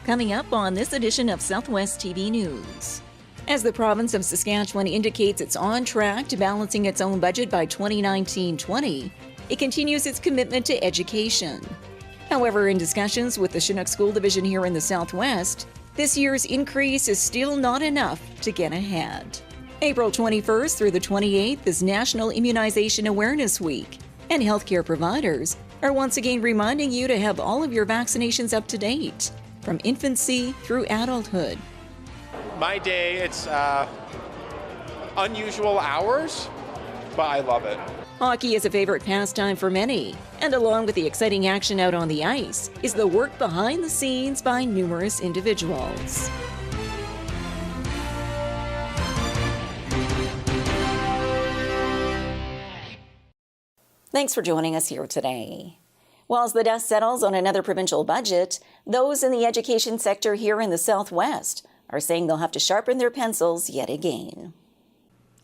Coming up on this edition of Southwest TV News. As the province of Saskatchewan indicates it's on track to balancing its own budget by 2019-20, it continues its commitment to education. However, in discussions with the Chinook School Division here in the Southwest, this year's increase is still not enough to get ahead. April 21st through the 28th is National Immunization Awareness Week, and healthcare providers are once again reminding you to have all of your vaccinations up to date, from infancy through adulthood. My day, it's unusual hours, but I love it. Hockey is a favorite pastime for many, and along with the exciting action out on the ice is the work behind the scenes by numerous individuals. Thanks for joining us here today. Whilst the dust settles on another provincial budget, those in the education sector here in the Southwest are saying they'll have to sharpen their pencils yet again.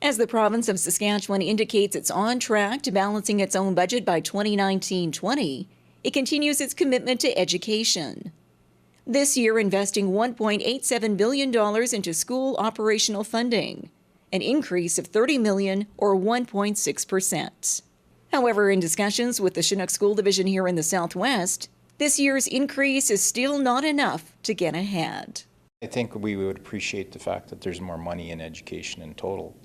As the province of Saskatchewan indicates it's on track to balancing its own budget by 2019-20, it continues its commitment to education. This year, investing $1.87 billion into school operational funding, an increase of $30 million or 1.6%. However, in discussions with the Chinook School Division here in the Southwest, this year's increase is still not enough to get ahead. I think we would appreciate the fact that there's more money in education in total.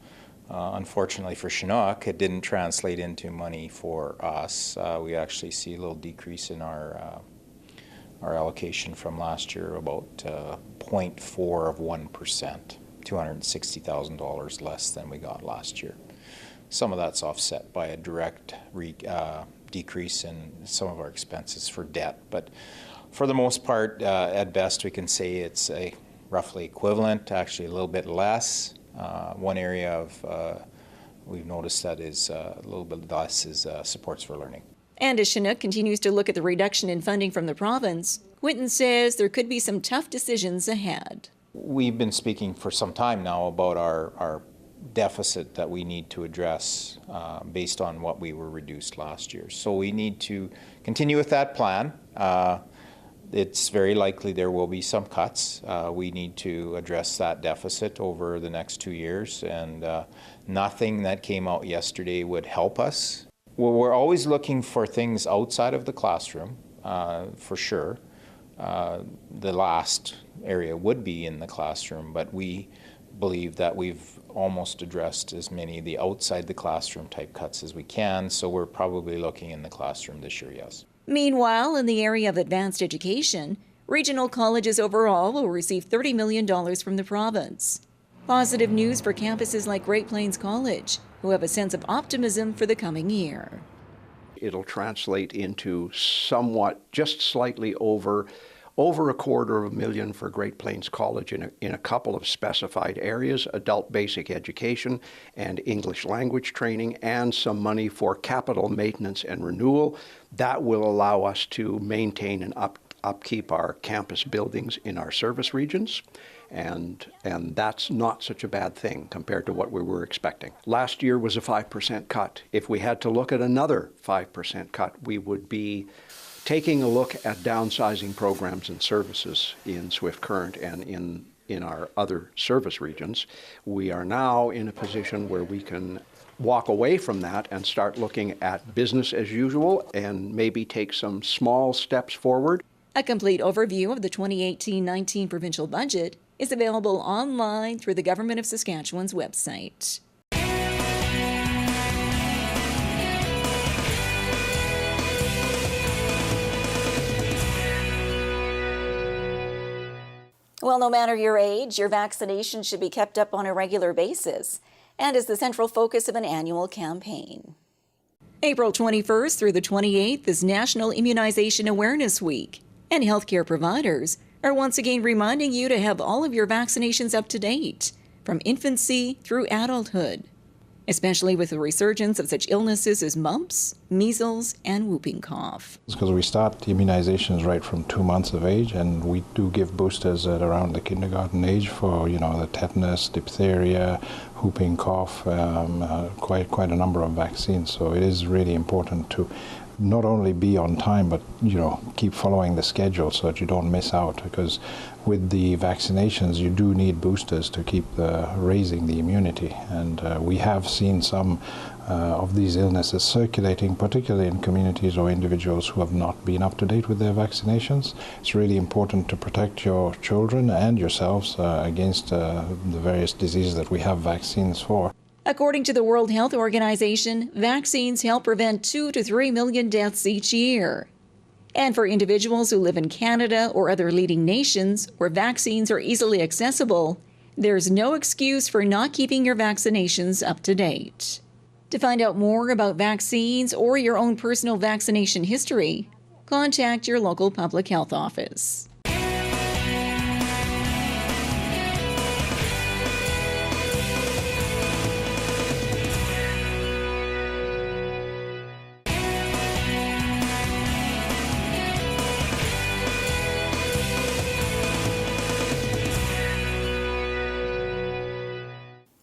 Unfortunately for Chinook, it didn't translate into money for us. We actually see a little decrease in our allocation from last year, about 0.4 of 1%, $260,000 less than we got last year. Some of that's offset by a direct decrease in some of our expenses for debt. But for the most part, at best, we can say it's roughly equivalent, actually a little bit less. One area of we've noticed that is a little bit less is supports for learning. And as Chinook continues to look at the reduction in funding from the province, Quinton says there could be some tough decisions ahead. We've been speaking for some time now about our deficit that we need to address based on what we were reduced last year. So we need to continue with that plan. It's very likely there will be some cuts. We need to address that deficit over the next 2 years, and nothing that came out yesterday would help us. Well, we're always looking for things outside of the classroom, for sure. The last area would be in the classroom, but we believe that we've almost addressed as many of the outside the classroom type cuts as we can, so we're probably looking in the classroom this year, yes. Meanwhile, in the area of advanced education, regional colleges overall will receive $30 million from the province. Positive news for campuses like Great Plains College, who have a sense of optimism for the coming year. It'll translate into somewhat, just slightly over $250,000 for Great Plains College in a couple of specified areas, adult basic education and English language training, and some money for capital maintenance and renewal. That will allow us to maintain and upkeep our campus buildings in our service regions. And that's not such a bad thing compared to what we were expecting. Last year was a 5% cut. If we had to look at another 5% cut, we would be taking a look at downsizing programs and services in Swift Current and in our other service regions. We are now in a position where we can walk away from that and start looking at business as usual and maybe take some small steps forward. A complete overview of the 2018-19 provincial budget is available online through the Government of Saskatchewan's website. Well, no matter your age, your vaccination should be kept up on a regular basis and is the central focus of an annual campaign. April 21st through the 28th is National Immunization Awareness Week, and healthcare providers are once again reminding you to have all of your vaccinations up to date, from infancy through adulthood, especially with the resurgence of such illnesses as mumps, measles, and whooping cough. It's because we start immunizations right from 2 months of age, and we do give boosters at around the kindergarten age for, the tetanus, diphtheria, whooping cough, quite a number of vaccines. So it is really important to not only be on time, but keep following the schedule so that you don't miss out. Because with the vaccinations, you do need boosters to keep raising the immunity, and we have seen some of these illnesses circulating, particularly in communities or individuals who have not been up to date with their vaccinations. It's really important to protect your children and yourselves against the various diseases that we have vaccines for. According to the World Health Organization, vaccines help prevent 2 to 3 million deaths each year. And for individuals who live in Canada or other leading nations where vaccines are easily accessible, there's no excuse for not keeping your vaccinations up to date. To find out more about vaccines or your own personal vaccination history, contact your local public health office.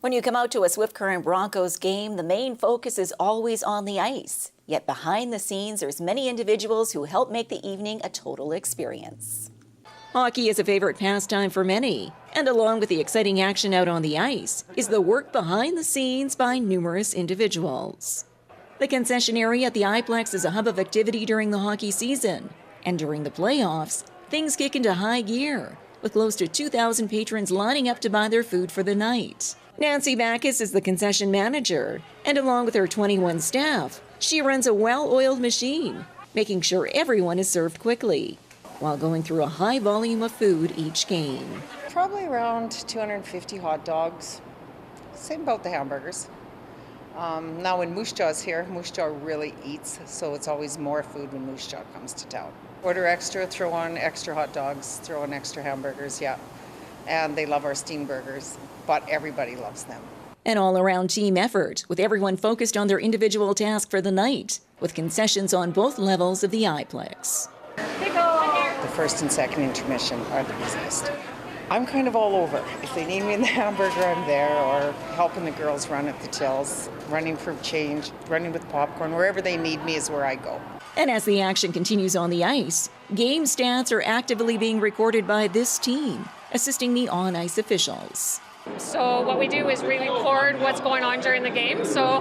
When you come out to a Swift Current Broncos game, the main focus is always on the ice. Yet behind the scenes, there's many individuals who help make the evening a total experience. Hockey is a favorite pastime for many, and along with the exciting action out on the ice is the work behind the scenes by numerous individuals. The concession area at the iPlex is a hub of activity during the hockey season, and during the playoffs, things kick into high gear, with close to 2,000 patrons lining up to buy their food for the night. Nancy Backus is the concession manager, and along with her 21 staff, she runs a well-oiled machine, making sure everyone is served quickly, while going through a high volume of food each game. Probably around 250 hot dogs, same about the hamburgers. Now when Moose Jaw's here, Moose Jaw really eats, so it's always more food when Moose Jaw comes to town. Order extra, throw on extra hot dogs, throw on extra hamburgers, yeah. And they love our steam burgers, but everybody loves them. An all-around team effort, with everyone focused on their individual task for the night, with concessions on both levels of the iPlex. The first and second intermission are the busiest. I'm kind of all over. If they need me in the hamburger, I'm there, or helping the girls run at the tills, running for change, running with popcorn, wherever they need me is where I go. And as the action continues on the ice, game stats are actively being recorded by this team, assisting the on-ice officials. So what we do is we record what's going on during the game. So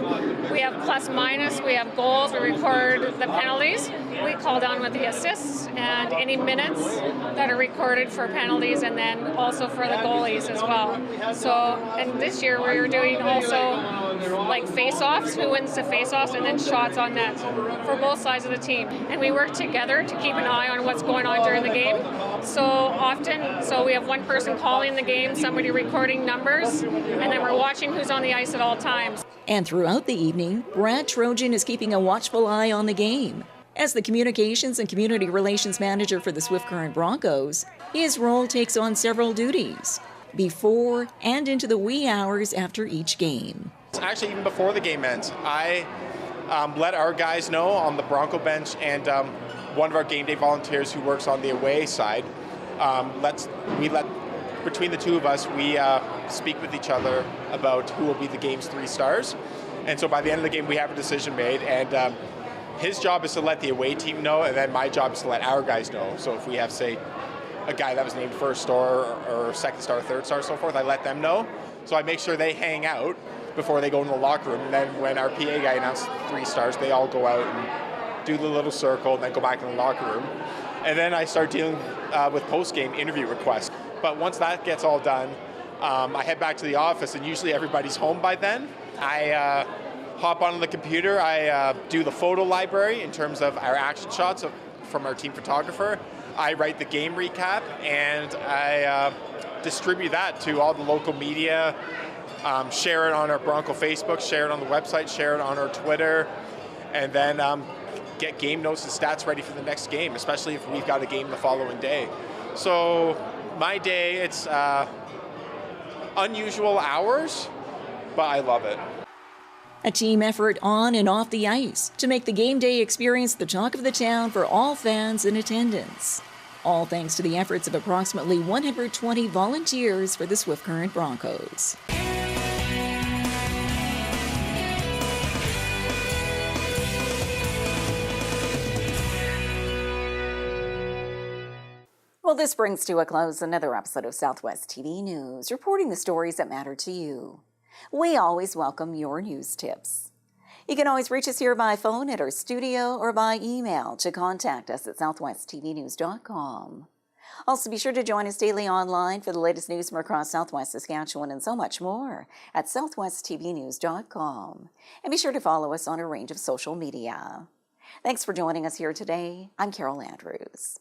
we have plus minus, we have goals, we record the penalties, we call down with the assists and any minutes that are recorded for penalties, and then also for the goalies as well. So, and this year we were doing also like face-offs, who wins the face-offs, and then shots on net for both sides of the team. And we work together to keep an eye on what's going on during the game. So often, so we have one person calling the game, somebody recording numbers, and then we're watching who's on the ice at all times. And throughout the evening, Brad Trojan is keeping a watchful eye on the game. As the Communications and Community Relations Manager for the Swift Current Broncos, his role takes on several duties, before and into the wee hours after each game. Actually, even before the game ends, I let our guys know on the Bronco bench, and one of our game day volunteers who works on the away side, between the two of us, we speak with each other about who will be the game's 3 stars. And so by the end of the game, we have a decision made, and his job is to let the away team know, and then my job is to let our guys know. So if we have, say, a guy that was named first star or second star, third star, so forth, I let them know. So I make sure they hang out before they go in the locker room. And then when our PA guy announces 3 stars, they all go out and do the little circle and then go back in the locker room. And then I start dealing with post-game interview requests. But once that gets all done, I head back to the office, and usually everybody's home by then. I hop onto the computer, I do the photo library in terms of our action shots from our team photographer. I write the game recap, and I distribute that to all the local media, share it on our Bronco Facebook, share it on the website, share it on our Twitter, and then get game notes and stats ready for the next game, especially if we've got a game the following day. So my day, it's unusual hours, but I love it. A team effort on and off the ice to make the game day experience the talk of the town for all fans in attendance. All thanks to the efforts of approximately 120 volunteers for the Swift Current Broncos. this brings to a close another episode of Southwest TV News, reporting the stories that matter to you. We always welcome your news tips. You can always reach us here by phone at our studio or by email to contact us at southwesttvnews.com. Also, be sure to join us daily online for the latest news from across Southwest Saskatchewan and so much more at southwesttvnews.com. And be sure to follow us on a range of social media. Thanks for joining us here today. I'm Carol Andrews.